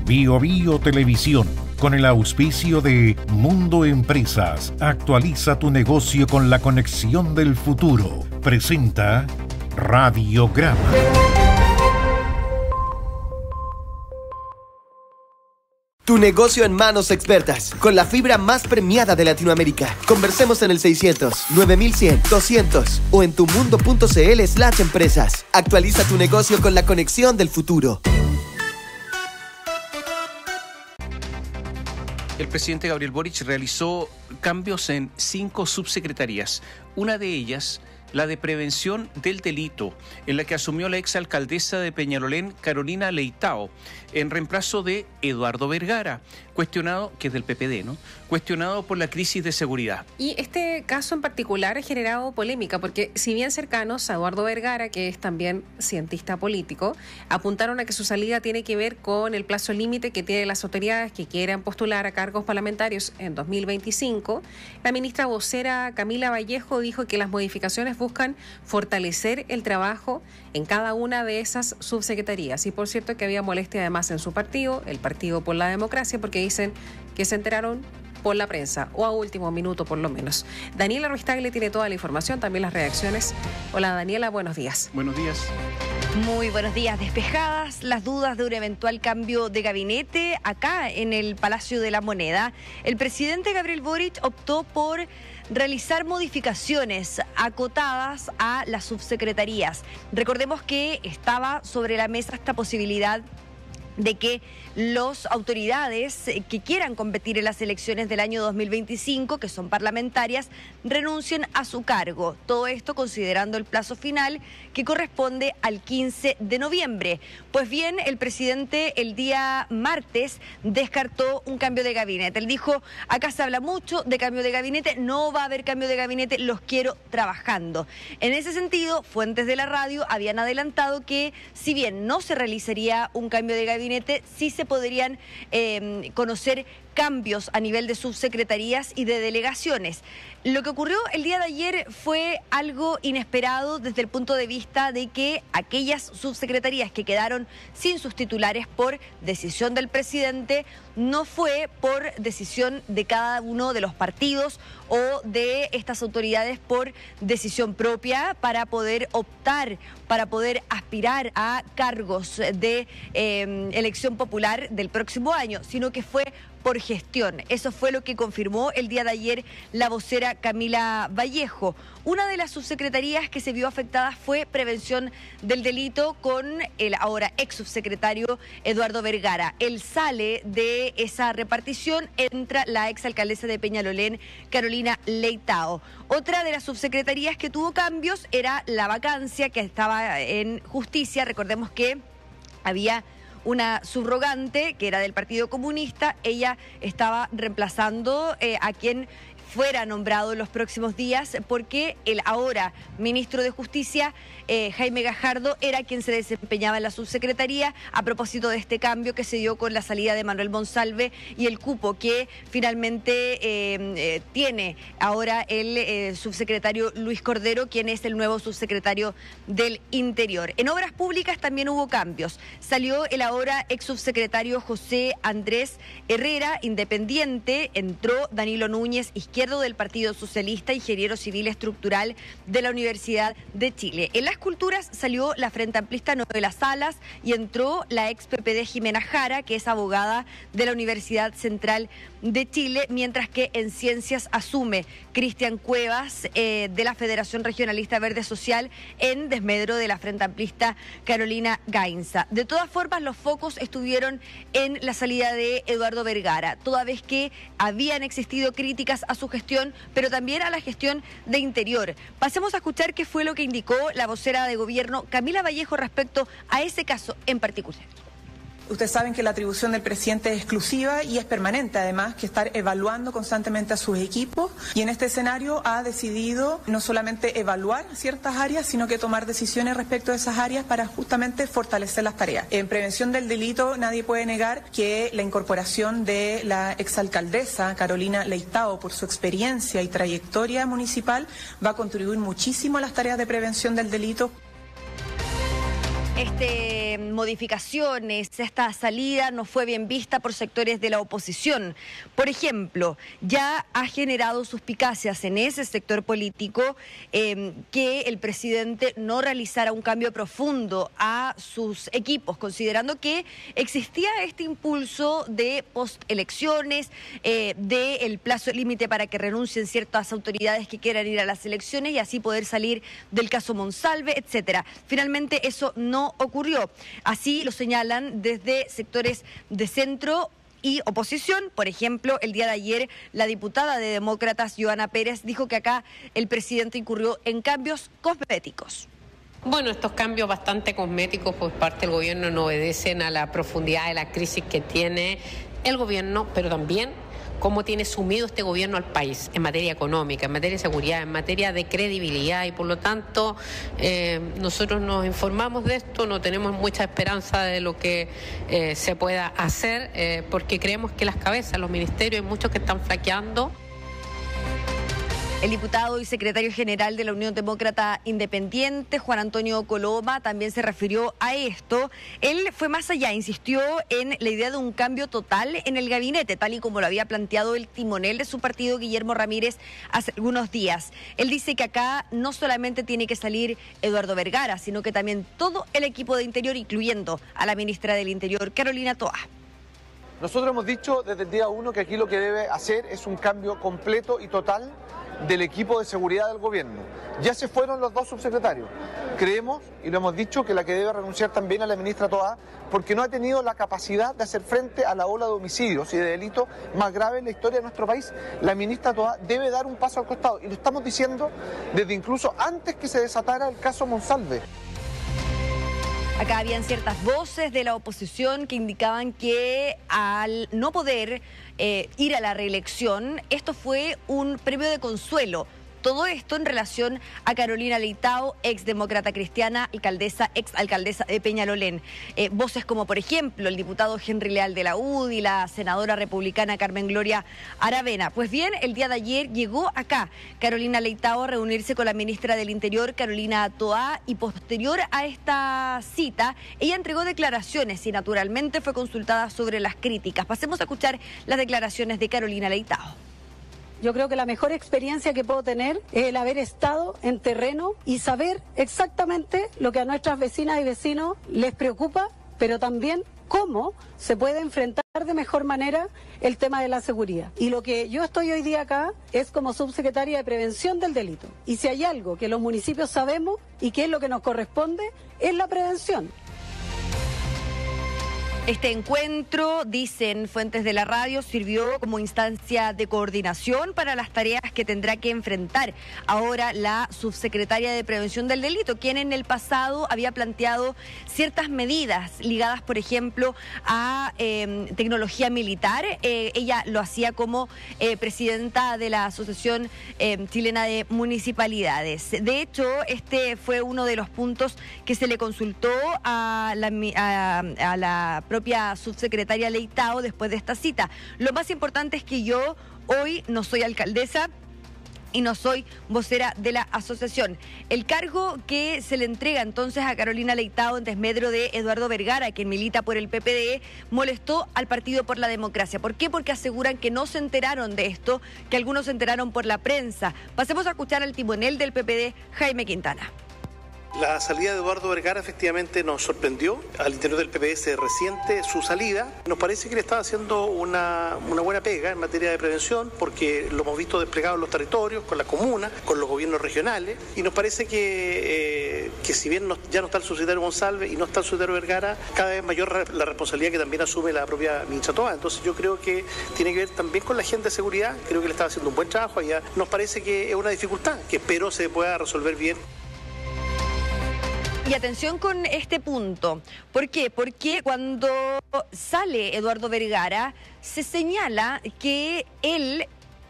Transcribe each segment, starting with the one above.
Bio Bio Televisión, con el auspicio de Mundo Empresas, actualiza tu negocio con la conexión del futuro. Presenta Radiograma. Tu negocio en manos expertas, con la fibra más premiada de Latinoamérica. Conversemos en el 600 9100 200 o en tumundo.cl/empresas. Actualiza tu negocio con la conexión del futuro. El presidente Gabriel Boric realizó cambios en 5 subsecretarías. Una de ellas, la de prevención del delito, en la que asumió la exalcaldesa de Peñalolén, Carolina Leitao, en reemplazo de Eduardo Vergara, cuestionado, que es del PPD, ¿no? Cuestionado por la crisis de seguridad. Y este caso en particular ha generado polémica, porque si bien cercanos a Eduardo Vergara, que es también cientista político, apuntaron a que su salida tiene que ver con el plazo límite que tienen las autoridades que quieran postular a cargos parlamentarios en 2025, la ministra vocera Camila Vallejo dijo que las modificaciones buscan fortalecer el trabajo en cada una de esas subsecretarías. Y por cierto que había molestia además en su partido, el Partido por la Democracia, porque dicen que se enteraron por la prensa, o a último minuto por lo menos. Daniela Ruiz Tagle tiene toda la información, también las reacciones. Hola Daniela, buenos días. Buenos días. Muy buenos días. Despejadas las dudas de un eventual cambio de gabinete acá en el Palacio de la Moneda, el presidente Gabriel Boric optó por realizar modificaciones acotadas a las subsecretarías. Recordemos que estaba sobre la mesa esta posibilidad de que las autoridades que quieran competir en las elecciones del año 2025, que son parlamentarias, renuncien a su cargo. Todo esto considerando el plazo final que corresponde al 15 de noviembre. Pues bien, el presidente el día martes descartó un cambio de gabinete. Él dijo, acá se habla mucho de cambio de gabinete, no va a haber cambio de gabinete, los quiero trabajando. En ese sentido, fuentes de la radio habían adelantado que si bien no se realizaría un cambio de gabinete, sí se podrían conocer cambios a nivel de subsecretarías y de delegaciones. Lo que ocurrió el día de ayer fue algo inesperado desde el punto de vista de que aquellas subsecretarías que quedaron sin sus titulares por decisión del presidente no fue por decisión de cada uno de los partidos o de estas autoridades por decisión propia para poder optar, para poder aspirar a cargos de elección popular del próximo año, sino que fue por gestión. Eso fue lo que confirmó el día de ayer la vocera Camila Vallejo. Una de las subsecretarías que se vio afectada fue prevención del delito con el ahora ex subsecretario Eduardo Vergara. Él sale de esa repartición, entra la exalcaldesa de Peñalolén, Carolina Leitao. Otra de las subsecretarías que tuvo cambios era la vacancia que estaba en justicia. Recordemos que había una subrogante que era del Partido Comunista, ella estaba reemplazando a quien fuera nombrado en los próximos días, porque el ahora ministro de Justicia, Jaime Gajardo, era quien se desempeñaba en la subsecretaría a propósito de este cambio que se dio con la salida de Manuel Monsalve y el cupo que finalmente tiene ahora el subsecretario Luis Cordero, quien es el nuevo subsecretario del Interior. En Obras Públicas también hubo cambios. Salió el ahora ex subsecretario José Andrés Herrera, independiente, entró Danilo Núñez, izquierdo del Partido Socialista, ingeniero civil estructural de la Universidad de Chile. En las culturas salió la Frente Amplista Noela Salas y entró la ex PPD Jimena Jara, que es abogada de la Universidad Central de Chile, mientras que en ciencias asume Cristian Cuevas de la Federación Regionalista Verde Social en desmedro de la Frente Amplista Carolina Gainza. De todas formas, los focos estuvieron en la salida de Eduardo Vergara, toda vez que habían existido críticas a su gestión, pero también a la gestión de Interior. Pasemos a escuchar qué fue lo que indicó la vocera de gobierno Camila Vallejo respecto a ese caso en particular. Ustedes saben que la atribución del presidente es exclusiva y es permanente, además, que estar evaluando constantemente a sus equipos, y en este escenario ha decidido no solamente evaluar ciertas áreas, sino que tomar decisiones respecto a esas áreas para justamente fortalecer las tareas. En prevención del delito nadie puede negar que la incorporación de la exalcaldesa Carolina Leitao, por su experiencia y trayectoria municipal, va a contribuir muchísimo a las tareas de prevención del delito. Modificaciones, esta salida no fue bien vista por sectores de la oposición. Por ejemplo, ya ha generado suspicacias en ese sector político que el presidente no realizara un cambio profundo a sus equipos, considerando que existía este impulso de postelecciones, del plazo límite para que renuncien ciertas autoridades que quieran ir a las elecciones y así poder salir del caso Monsalve, etcétera. Finalmente eso no ocurrió. Así lo señalan desde sectores de centro y oposición. Por ejemplo, el día de ayer la diputada de Demócratas, Joana Pérez, dijo que acá el presidente incurrió en cambios cosméticos. Bueno, estos cambios bastante cosméticos por parte del gobierno no obedecen a la profundidad de la crisis que tiene el gobierno, pero también cómo tiene sumido este gobierno al país en materia económica, en materia de seguridad, en materia de credibilidad, y por lo tanto nosotros nos informamos de esto, no tenemos mucha esperanza de lo que se pueda hacer, porque creemos que las cabezas, los ministerios, hay muchos que están flaqueando. El diputado y secretario general de la Unión Demócrata Independiente, Juan Antonio Coloma, también se refirió a esto. Él fue más allá, insistió en la idea de un cambio total en el gabinete, tal y como lo había planteado el timonel de su partido, Guillermo Ramírez, hace algunos días. Él dice que acá no solamente tiene que salir Eduardo Vergara, sino que también todo el equipo de Interior, incluyendo a la ministra del Interior, Carolina Toá. Nosotros hemos dicho desde el día 1 que aquí lo que debe hacer es un cambio completo y total del equipo de seguridad del gobierno. Ya se fueron los dos subsecretarios. Creemos, y lo hemos dicho, que la que debe renunciar también a la ministra Toá, porque no ha tenido la capacidad de hacer frente a la ola de homicidios y de delitos más graves en la historia de nuestro país. La ministra Toá debe dar un paso al costado, y lo estamos diciendo desde incluso antes que se desatara el caso Monsalve. Acá habían ciertas voces de la oposición que indicaban que al no poder ir a la reelección, esto fue un premio de consuelo. Todo esto en relación a Carolina Leitao, exdemócrata cristiana, exalcaldesa de Peñalolén. Voces como, por ejemplo, el diputado Henry Leal de la UDI, la senadora republicana Carmen Gloria Aravena. Pues bien, el día de ayer llegó acá Carolina Leitao a reunirse con la ministra del Interior, Carolina Toá, y posterior a esta cita, ella entregó declaraciones y naturalmente fue consultada sobre las críticas. Pasemos a escuchar las declaraciones de Carolina Leitao. Yo creo que la mejor experiencia que puedo tener es el haber estado en terreno y saber exactamente lo que a nuestras vecinas y vecinos les preocupa, pero también cómo se puede enfrentar de mejor manera el tema de la seguridad. Y lo que yo estoy hoy día acá es como subsecretaria de Prevención del Delito. Y si hay algo que los municipios sabemos y que es lo que nos corresponde, es la prevención. Este encuentro, dicen fuentes de la radio, sirvió como instancia de coordinación para las tareas que tendrá que enfrentar ahora la subsecretaria de Prevención del Delito, quien en el pasado había planteado ciertas medidas ligadas, por ejemplo, a tecnología militar. Ella lo hacía como presidenta de la Asociación Chilena de Municipalidades. De hecho, este fue uno de los puntos que se le consultó a la propia subsecretaria Leitao después de esta cita. Lo más importante es que yo hoy no soy alcaldesa y no soy vocera de la asociación. El cargo que se le entrega entonces a Carolina Leitao en desmedro de Eduardo Vergara, quien milita por el PPD, molestó al Partido por la Democracia. ¿Por qué? Porque aseguran que no se enteraron de esto, que algunos se enteraron por la prensa. Pasemos a escuchar al timonel del PPD, Jaime Quintana. La salida de Eduardo Vergara efectivamente nos sorprendió. Al interior del PPS reciente su salida. Nos parece que le estaba haciendo una buena pega en materia de prevención, porque lo hemos visto desplegado en los territorios, con las comunas, con los gobiernos regionales, y nos parece que si bien ya no está el subsecretario Monsalve y no está el subsecretario Vergara, cada vez mayor la responsabilidad que también asume la propia ministra Toá. Entonces yo creo que tiene que ver también con la gente de seguridad. Creo que le estaba haciendo un buen trabajo allá. Nos parece que es una dificultad que espero se pueda resolver bien. Y atención con este punto. ¿Por qué? Porque cuando sale Eduardo Vergara, se señala que él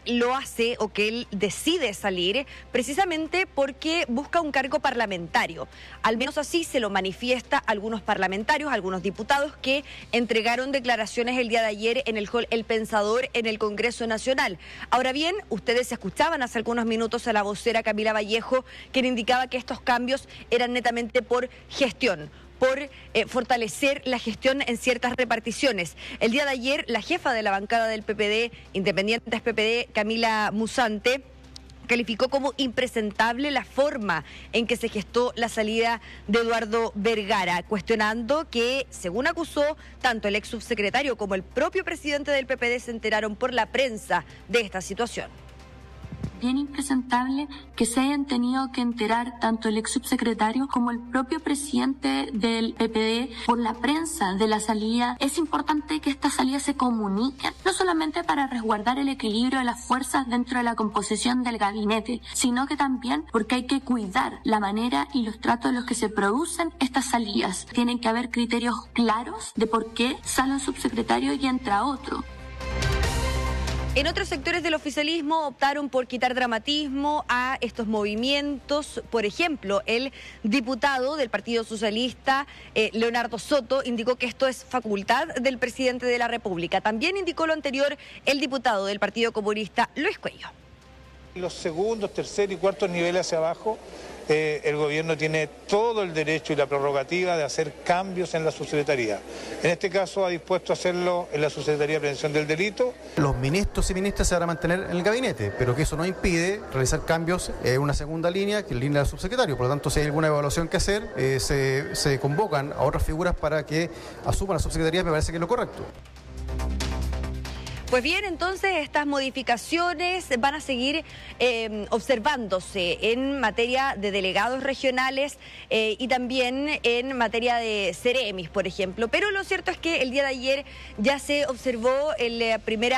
lo hace o que él decide salir precisamente porque busca un cargo parlamentario. Al menos así se lo manifiesta algunos parlamentarios, algunos diputados que entregaron declaraciones el día de ayer en el hall El Pensador en el Congreso Nacional. Ahora bien, ustedes escuchaban hace algunos minutos a la vocera Camila Vallejo, quien indicaba que estos cambios eran netamente por gestión. por fortalecer la gestión en ciertas reparticiones. El día de ayer, la jefa de la bancada del PPD, Independientes PPD, Camila Musante, calificó como impresentable la forma en que se gestó la salida de Eduardo Vergara, cuestionando que, según acusó, tanto el ex subsecretario como el propio presidente del PPD se enteraron por la prensa de esta situación. Bien impresentable que se hayan tenido que enterar tanto el ex subsecretario como el propio presidente del PPD por la prensa de la salida. Es importante que esta salida se comunique, no solamente para resguardar el equilibrio de las fuerzas dentro de la composición del gabinete, sino que también porque hay que cuidar la manera y los tratos en los que se producen estas salidas. Tienen que haber criterios claros de por qué sale un subsecretario y entra otro. En otros sectores del oficialismo optaron por quitar dramatismo a estos movimientos. Por ejemplo, el diputado del Partido Socialista, Leonardo Soto, indicó que esto es facultad del presidente de la República. También indicó lo anterior el diputado del Partido Comunista, Luis Cuello. Los segundos, tercer y cuartos niveles hacia abajo, el gobierno tiene todo el derecho y la prerrogativa de hacer cambios en la subsecretaría. En este caso ha dispuesto a hacerlo en la subsecretaría de Prevención del Delito. Los ministros y ministras se van a mantener en el gabinete, pero que eso no impide realizar cambios en una segunda línea, que es la línea del subsecretario. Por lo tanto, si hay alguna evaluación que hacer, se convocan a otras figuras para que asuman la subsecretaría, me parece que es lo correcto. Pues bien, entonces estas modificaciones van a seguir observándose en materia de delegados regionales y también en materia de Ceremis, por ejemplo. Pero lo cierto es que el día de ayer ya se observó el primer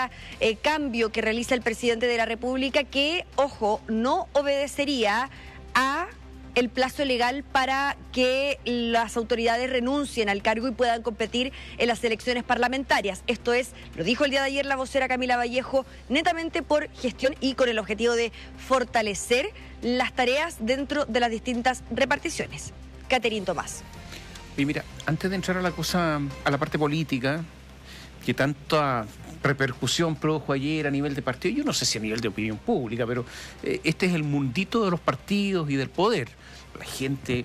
cambio que realiza el presidente de la República, que, ojo, no obedecería a el plazo legal para que las autoridades renuncien al cargo y puedan competir en las elecciones parlamentarias. Esto es, lo dijo el día de ayer la vocera Camila Vallejo, netamente por gestión y con el objetivo de fortalecer las tareas dentro de las distintas reparticiones. Caterín Tomás. Y mira, antes de entrar a la parte política, que tanta repercusión produjo ayer a nivel de partido, yo no sé si a nivel de opinión pública, pero este es el mundito de los partidos y del poder. La gente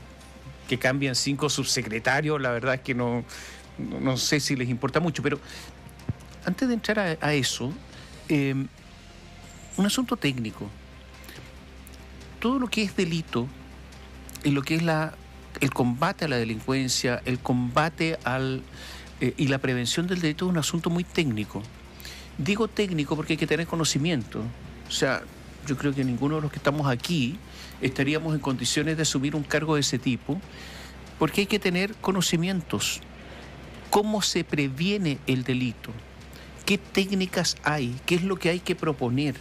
que cambian 5 subsecretarios, la verdad es que no sé si les importa mucho, pero antes de entrar a eso, un asunto técnico. Todo lo que es delito y lo que es el combate a la delincuencia, el combate y la prevención del delito es un asunto muy técnico. Digo técnico porque hay que tener conocimiento. O sea, yo creo que ninguno de los que estamos aquí estaríamos en condiciones de asumir un cargo de ese tipo, porque hay que tener conocimientos. ¿Cómo se previene el delito? ¿Qué técnicas hay? ¿Qué es lo que hay que proponer?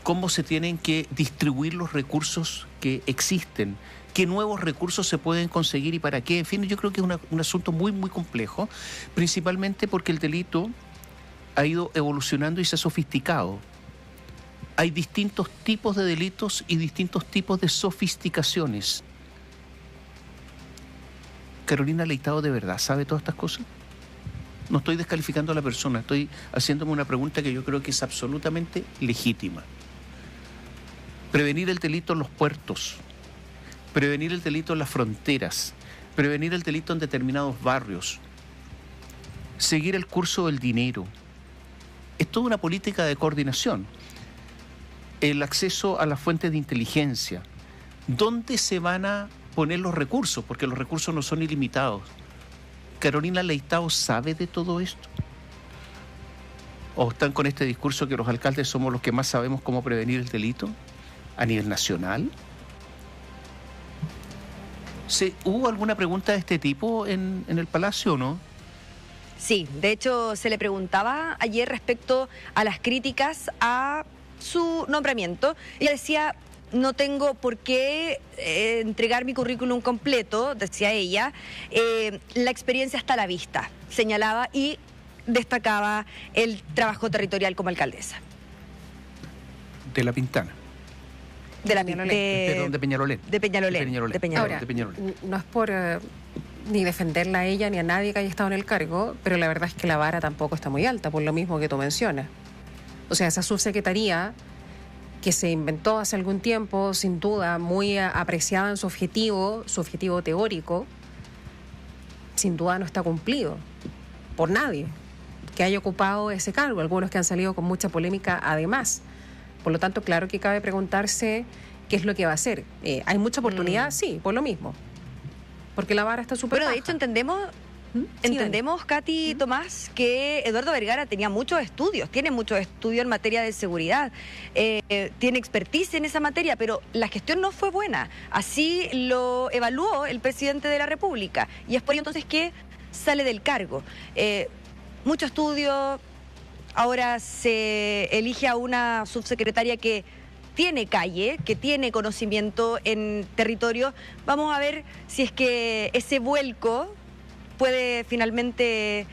¿Cómo se tienen que distribuir los recursos que existen? ¿Qué nuevos recursos se pueden conseguir y para qué? En fin, yo creo que es un asunto muy, muy complejo, principalmente porque el delito ha ido evolucionando y se ha sofisticado. Hay distintos tipos de delitos y distintos tipos de sofisticaciones. ¿Carolina Leitao de verdad sabe todas estas cosas? No estoy descalificando a la persona, estoy haciéndome una pregunta que yo creo que es absolutamente legítima. Prevenir el delito en los puertos, prevenir el delito en las fronteras, prevenir el delito en determinados barrios, seguir el curso del dinero. Es toda una política de coordinación. El acceso a las fuentes de inteligencia. ¿Dónde se van a poner los recursos? Porque los recursos no son ilimitados. ¿Carolina Leitao sabe de todo esto? ¿O están con este discurso que los alcaldes somos los que más sabemos cómo prevenir el delito a nivel nacional? ¿Hubo alguna pregunta de este tipo en el Palacio o no? Sí, de hecho se le preguntaba ayer respecto a las críticas a su nombramiento. Ella decía, no tengo por qué entregar mi currículum completo, decía ella, la experiencia está a la vista, señalaba y destacaba el trabajo territorial como alcaldesa. De La Pintana. De Peñalolén. De Peñalolén. Ahora, no es por ni defenderla a ella ni a nadie que haya estado en el cargo, pero la verdad es que la vara tampoco está muy alta, por lo mismo que tú mencionas. O sea, esa subsecretaría que se inventó hace algún tiempo, sin duda, muy apreciada en su objetivo teórico, sin duda no está cumplido por nadie que haya ocupado ese cargo, algunos que han salido con mucha polémica además. Por lo tanto, claro que cabe preguntarse qué es lo que va a hacer. ¿Hay mucha oportunidad? Sí, por lo mismo. Porque la vara está súper baja. Bueno, de hecho entendemos, Katy Tomás, que Eduardo Vergara tenía muchos estudios, tiene muchos estudios en materia de seguridad, tiene expertise en esa materia, pero la gestión no fue buena. Así lo evaluó el presidente de la República y es por ello entonces que sale del cargo. Mucho estudio, ahora se elige a una subsecretaria que tiene calle, que tiene conocimiento en territorio. Vamos a ver si es que ese vuelco puede finalmente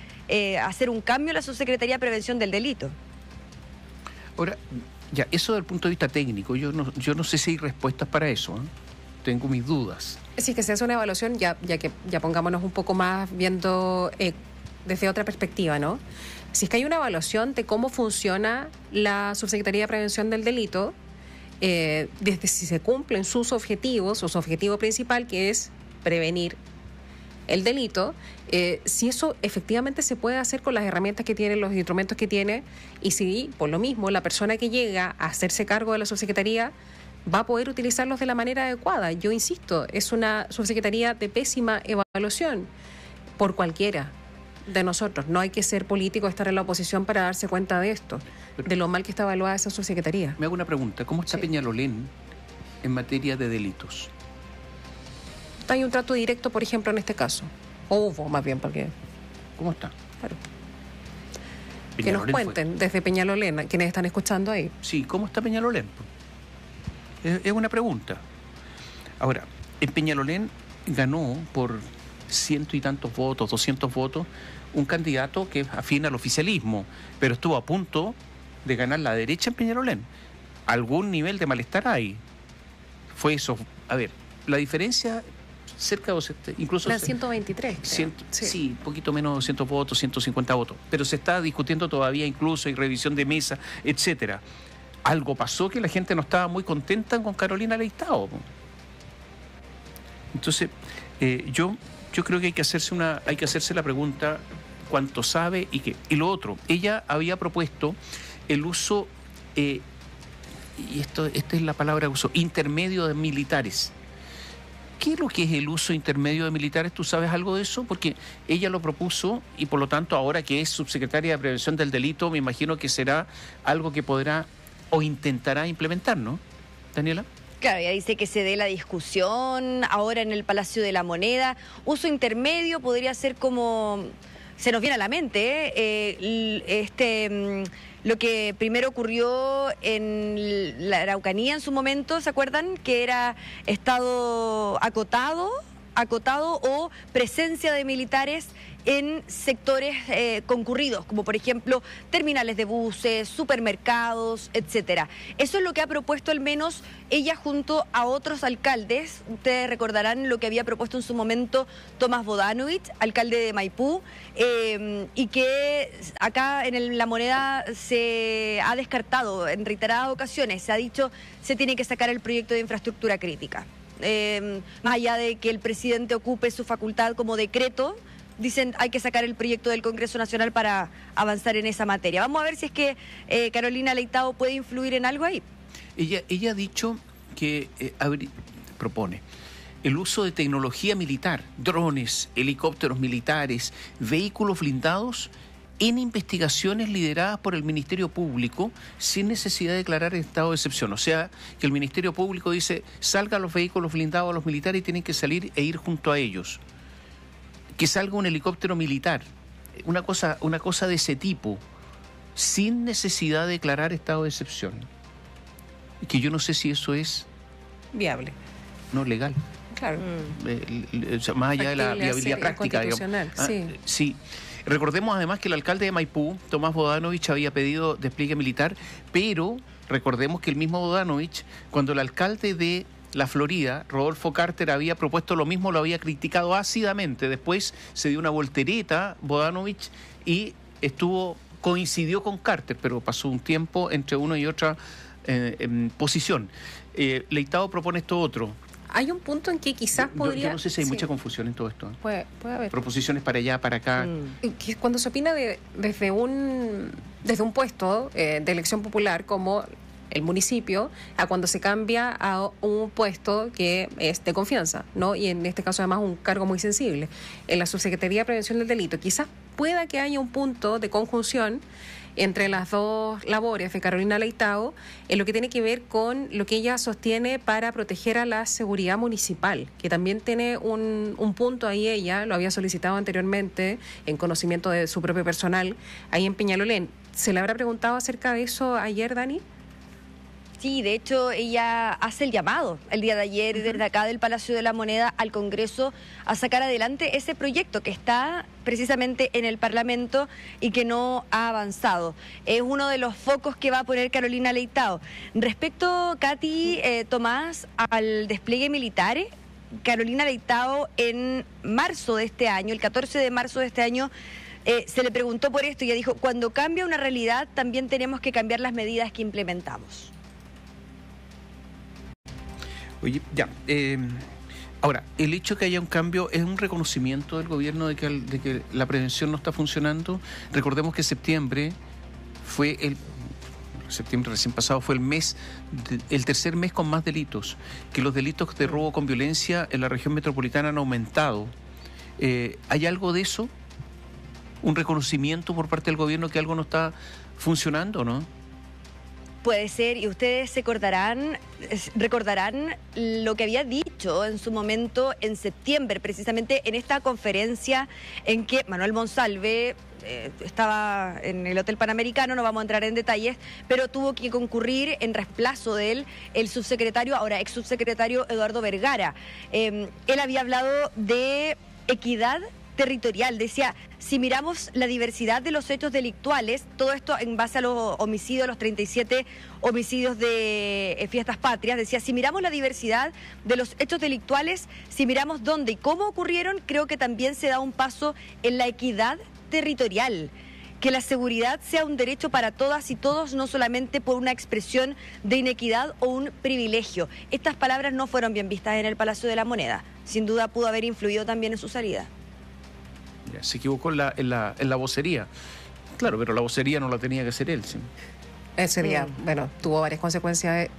hacer un cambio en la Subsecretaría de Prevención del Delito. Ahora, ya, eso desde el punto de vista técnico, yo no sé si hay respuestas para eso, ¿eh? Tengo mis dudas. Sí, que se hace una evaluación, ya pongámonos un poco más viendo desde otra perspectiva, ¿no? Si es que hay una evaluación de cómo funciona la Subsecretaría de Prevención del Delito, desde si se cumplen sus objetivos, o su objetivo principal, que es prevenir el delito, si eso efectivamente se puede hacer con las herramientas que tiene, los instrumentos que tiene, y si, por lo mismo, la persona que llega a hacerse cargo de la subsecretaría va a poder utilizarlos de la manera adecuada. Yo insisto, es una subsecretaría de pésima evaluación por cualquiera de nosotros. No hay que ser político, estar en la oposición para darse cuenta de esto, de lo mal que está evaluada esa subsecretaría. Me hago una pregunta, ¿cómo está Peñalolén en materia de delitos? Hay un trato directo, por ejemplo, en este caso. O hubo, más bien, porque... ¿Cómo está? Claro. Que nos cuenten desde Peñalolén, quienes están escuchando ahí. Sí, ¿cómo está Peñalolén? Es una pregunta. Ahora, en Peñalolén ganó por 100 y tantos votos, 200 votos, un candidato que es afín al oficialismo, pero estuvo a punto de ganar la derecha en Peñalolén. Algún nivel de malestar hay. Fue eso. A ver, la diferencia... cerca de incluso... La 123, creo. Sí, un poquito menos de 200 votos, 150 votos. Pero se está discutiendo todavía, incluso hay revisión de mesa, etcétera. Algo pasó que la gente no estaba muy contenta con Carolina Leitao. Entonces, yo creo que hay que hacerse la pregunta cuánto sabe y qué. Y lo otro, ella había propuesto el uso, y esta es la palabra que usó, intermedio de militares. ¿Qué es lo que es el uso intermedio de militares? ¿Tú sabes algo de eso? Porque ella lo propuso y por lo tanto ahora que es subsecretaria de Prevención del Delito, me imagino que será algo que podrá o intentará implementar, ¿no? Daniela. Claro, ya dice que se dé la discusión ahora en el Palacio de la Moneda. Uso intermedio podría ser como... Se nos viene a la mente, lo que primero ocurrió en la Araucanía en su momento, ¿se acuerdan? Que era estado acotado o presencia de militares en sectores concurridos, como por ejemplo terminales de buses, supermercados, etcétera. Eso es lo que ha propuesto al menos ella junto a otros alcaldes. Ustedes recordarán lo que había propuesto en su momento Tomás Bodanovich, alcalde de Maipú, y que acá en La Moneda se ha descartado en reiteradas ocasiones. Se ha dicho se tiene que sacar el proyecto de infraestructura crítica. Más allá de que el presidente ocupe su facultad como decreto, dicen hay que sacar el proyecto del Congreso Nacional para avanzar en esa materia. Vamos a ver si es que Carolina Leitao puede influir en algo ahí. Ella ha dicho que propone el uso de tecnología militar, drones, helicópteros militares, vehículos blindados en investigaciones lideradas por el Ministerio Público sin necesidad de declarar estado de excepción. O sea, que el Ministerio Público dice, salgan los vehículos blindados a los militares y tienen que salir e ir junto a ellos. Que salga un helicóptero militar, una cosa de ese tipo, sin necesidad de declarar estado de excepción. Que yo no sé si eso es... viable. No, legal. Claro. Más allá de la viabilidad práctica, digamos. Sí. Recordemos además que el alcalde de Maipú, Tomás Bodanovich, había pedido despliegue militar, pero recordemos que el mismo Bodanovich, cuando el alcalde de la Florida, Rodolfo Carter, había propuesto lo mismo, lo había criticado ácidamente. Después se dio una voltereta Bodanovich y coincidió con Carter, pero pasó un tiempo entre una y otra posición. Leitao propone esto otro, Hay un punto en que quizás podría... Yo no sé si hay mucha confusión en todo esto. Puede haber. Proposiciones para allá, para acá. Que cuando se opina desde un puesto de elección popular como el municipio, a cuando se cambia a un puesto que es de confianza, ¿no? Y en este caso además un cargo muy sensible. En la Subsecretaría de Prevención del Delito quizás pueda que haya un punto de conjunción entre las dos labores de Carolina Leitao en lo que tiene que ver con lo que ella sostiene para proteger a la seguridad municipal, que también tiene un punto ahí. Ella lo había solicitado anteriormente en conocimiento de su propio personal ahí en Peñalolén. ¿Se le habrá preguntado acerca de eso ayer, Dani? Sí, de hecho ella hace el llamado el día de ayer desde acá del Palacio de la Moneda al Congreso a sacar adelante ese proyecto que está precisamente en el Parlamento y que no ha avanzado. Es uno de los focos que va a poner Carolina Leitao. Respecto, Katy, Tomás, al despliegue militar, Carolina Leitao en marzo de este año, el 14 de marzo de este año, se le preguntó por esto y ella dijo, cuando cambia una realidad también tenemos que cambiar las medidas que implementamos. Oye, ya. Ahora, el hecho de que haya un cambio es un reconocimiento del gobierno de que la prevención no está funcionando. Recordemos que septiembre recién pasado fue el tercer mes con más delitos, que los delitos de robo con violencia en la región metropolitana han aumentado. ¿Hay algo de eso? ¿Un reconocimiento por parte del gobierno que algo no está funcionando, no? Puede ser, y ustedes recordarán lo que había dicho en su momento en septiembre, precisamente en esta conferencia en que Manuel Monsalve estaba en el Hotel Panamericano, no vamos a entrar en detalles, pero tuvo que concurrir en reemplazo de él el subsecretario, ahora ex subsecretario Eduardo Vergara. Él había hablado de equidad territorial, decía, si miramos la diversidad de los hechos delictuales, todo esto en base a los homicidios, los 37 homicidios de fiestas patrias, decía, si miramos la diversidad de los hechos delictuales, si miramos dónde y cómo ocurrieron, creo que también se da un paso en la equidad territorial. Que la seguridad sea un derecho para todas y todos, no solamente por una expresión de inequidad o un privilegio. Estas palabras no fueron bien vistas en el Palacio de la Moneda. Sin duda pudo haber influido también en su salida. Se equivocó en la vocería. Claro, pero la vocería no la tenía que hacer él. ¿Sí? Bueno, tuvo varias consecuencias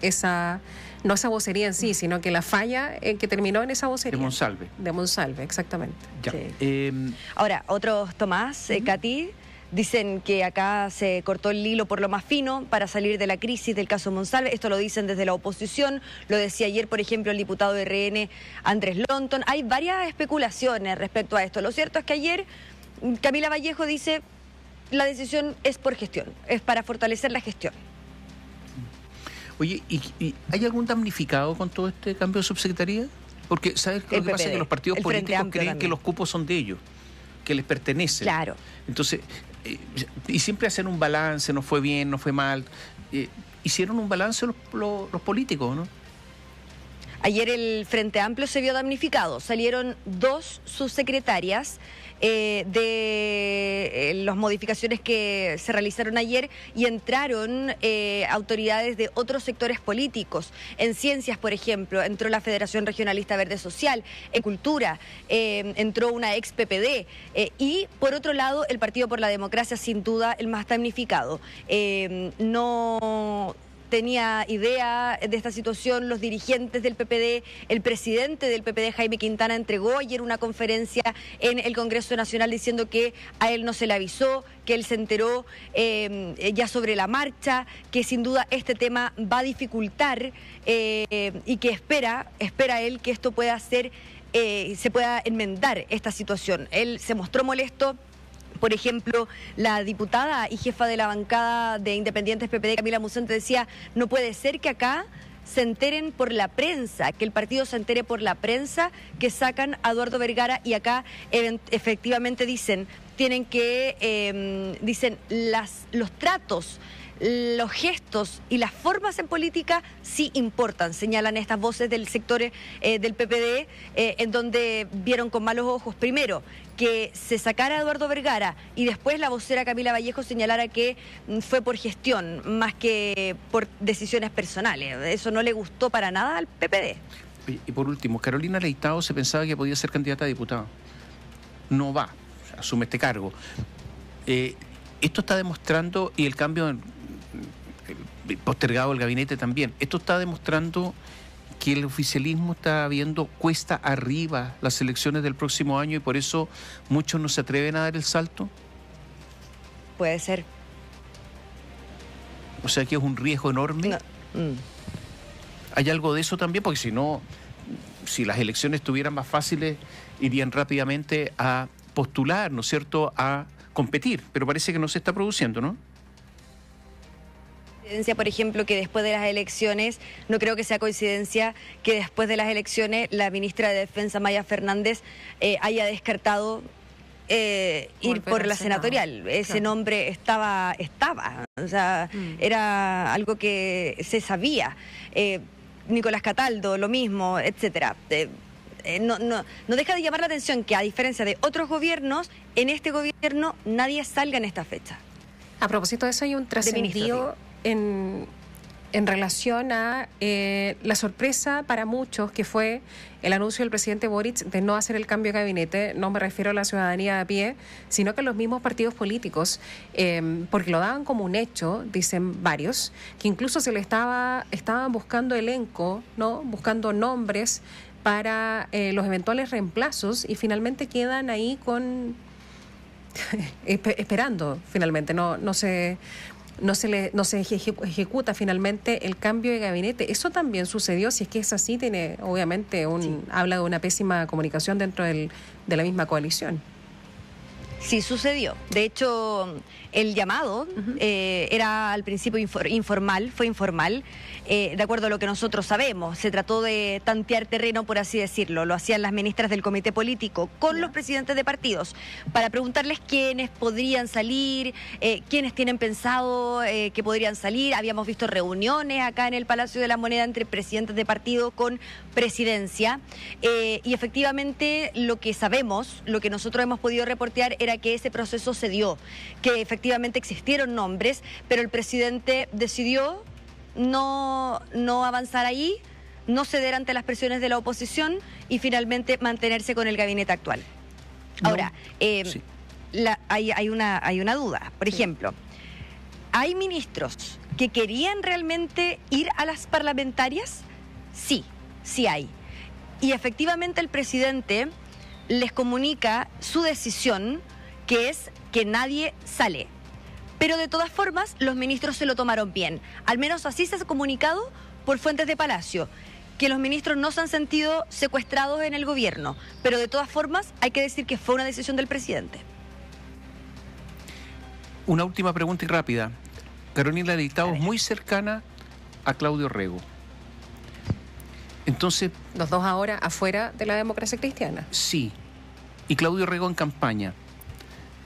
no esa vocería en sí, sino que la falla que terminó en esa vocería. De Monsalve, exactamente. Ya. Sí. Ahora, otros, Tomás, Katy, dicen que acá se cortó el hilo por lo más fino para salir de la crisis del caso Monsalve. Esto lo dicen desde la oposición. Lo decía ayer, por ejemplo, el diputado de RN, Andrés Lonton. Hay varias especulaciones respecto a esto. Lo cierto es que ayer Camila Vallejo dice la decisión es por gestión, es para fortalecer la gestión. Oye, ¿y hay algún damnificado con todo este cambio de subsecretaría? Porque, ¿sabes lo que pasa? Es que los partidos políticos creen que los cupos son de ellos, que les pertenecen. Claro. Entonces, y siempre hacen un balance, no fue bien, no fue mal. Hicieron un balance los políticos, ¿no? Ayer el Frente Amplio se vio damnificado. Salieron 2 subsecretarias de las modificaciones que se realizaron ayer y entraron autoridades de otros sectores políticos. En Ciencias, por ejemplo, entró la Federación Regionalista Verde Social, en Cultura, entró una ex PPD y, por otro lado, el Partido por la Democracia, sin duda, el más damnificado. No tenía idea de esta situación los dirigentes del PPD. El presidente del PPD, Jaime Quintana, entregó ayer una conferencia en el Congreso Nacional diciendo que a él no se le avisó, que él se enteró ya sobre la marcha, que sin duda este tema va a dificultar y que espera él que esto pueda ser, se pueda enmendar esta situación. Él se mostró molesto. Por ejemplo, la diputada y jefa de la bancada de Independientes PPD, Camila Musante, decía, no puede ser que acá se enteren por la prensa, que el partido se entere por la prensa que sacan a Eduardo Vergara y acá efectivamente dicen, tienen que, los tratos, los gestos y las formas en política sí importan, señalan estas voces del sector del PPD, en donde vieron con malos ojos, primero, que se sacara a Eduardo Vergara y después la vocera Camila Vallejo señalara que fue por gestión más que por decisiones personales. Eso no le gustó para nada al PPD. Y por último, Carolina Leitao se pensaba que podía ser candidata a diputada. No va, asume este cargo. Esto está demostrando, y el cambio postergado del gabinete también, esto está demostrando que el oficialismo está viendo cuesta arriba las elecciones del próximo año y por eso muchos no se atreven a dar el salto. Puede ser. O sea que es un riesgo enorme. No. ¿Hay algo de eso también? Porque si no, si las elecciones estuvieran más fáciles, irían rápidamente a postular, ¿no es cierto?, a competir, pero parece que no se está produciendo, ¿no? Por ejemplo, que después de las elecciones, no creo que sea coincidencia que después de las elecciones la ministra de Defensa, Maya Fernández, haya descartado ir por la senatorial. Ese nombre estaba, o sea, era algo que se sabía. Nicolás Cataldo, lo mismo, etcétera. No deja de llamar la atención que, a diferencia de otros gobiernos, en este gobierno nadie salga en esta fecha. A propósito de eso, hay un trascendido en relación a la sorpresa para muchos que fue el anuncio del presidente Boric de no hacer el cambio de gabinete. No me refiero a la ciudadanía de a pie, sino que a los mismos partidos políticos, porque lo daban como un hecho, dicen varios, que incluso se le estaban buscando elenco, ¿no?, buscando nombres para los eventuales reemplazos, y finalmente quedan ahí con esperando. Finalmente no se ejecuta finalmente el cambio de gabinete. Eso también sucedió. Si es que es así, tiene obviamente habla de una pésima comunicación dentro de la misma coalición. Sí, sucedió. De hecho, el llamado era al principio informal, fue informal, de acuerdo a lo que nosotros sabemos. Se trató de tantear terreno, por así decirlo. Lo hacían las ministras del comité político con los presidentes de partidos para preguntarles quiénes podrían salir, quiénes tienen pensado que podrían salir. Habíamos visto reuniones acá en el Palacio de la Moneda entre presidentes de partido con presidencia, y efectivamente lo que sabemos, lo que nosotros hemos podido reportear era que ese proceso se dio, que efectivamente existieron nombres, pero el presidente decidió no avanzar ahí, no ceder ante las presiones de la oposición y finalmente mantenerse con el gabinete actual. Ahora, hay una duda. Por ejemplo, ¿hay ministros que querían realmente ir a las parlamentarias? Sí hay. Y efectivamente el presidente les comunica su decisión, que es que nadie sale. Pero de todas formas, los ministros se lo tomaron bien. Al menos así se ha comunicado por fuentes de Palacio, que los ministros no se han sentido secuestrados en el gobierno. Pero de todas formas, hay que decir que fue una decisión del presidente. Una última pregunta y rápida. Carolina Leitao es muy cercana a Claudio Rego. Entonces, los dos ahora afuera de la democracia cristiana. Sí. Y Claudio Rego en campaña.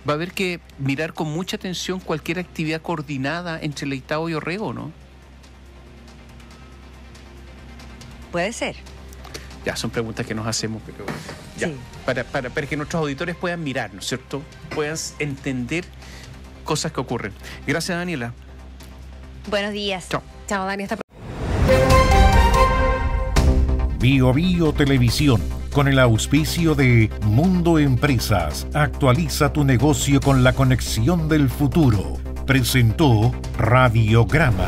Va a haber que mirar con mucha atención cualquier actividad coordinada entre Leitao y Orrego, ¿no? Puede ser. Ya, son preguntas que nos hacemos, pero ya, sí. Para que nuestros auditores puedan mirar, ¿no es cierto? Puedan entender cosas que ocurren. Gracias, Daniela. Buenos días. Chao. Chao, Dani. Hasta Bio Bio Televisión, con el auspicio de Mundo Empresas. Actualiza tu negocio con la conexión del futuro. Presentó Radiograma.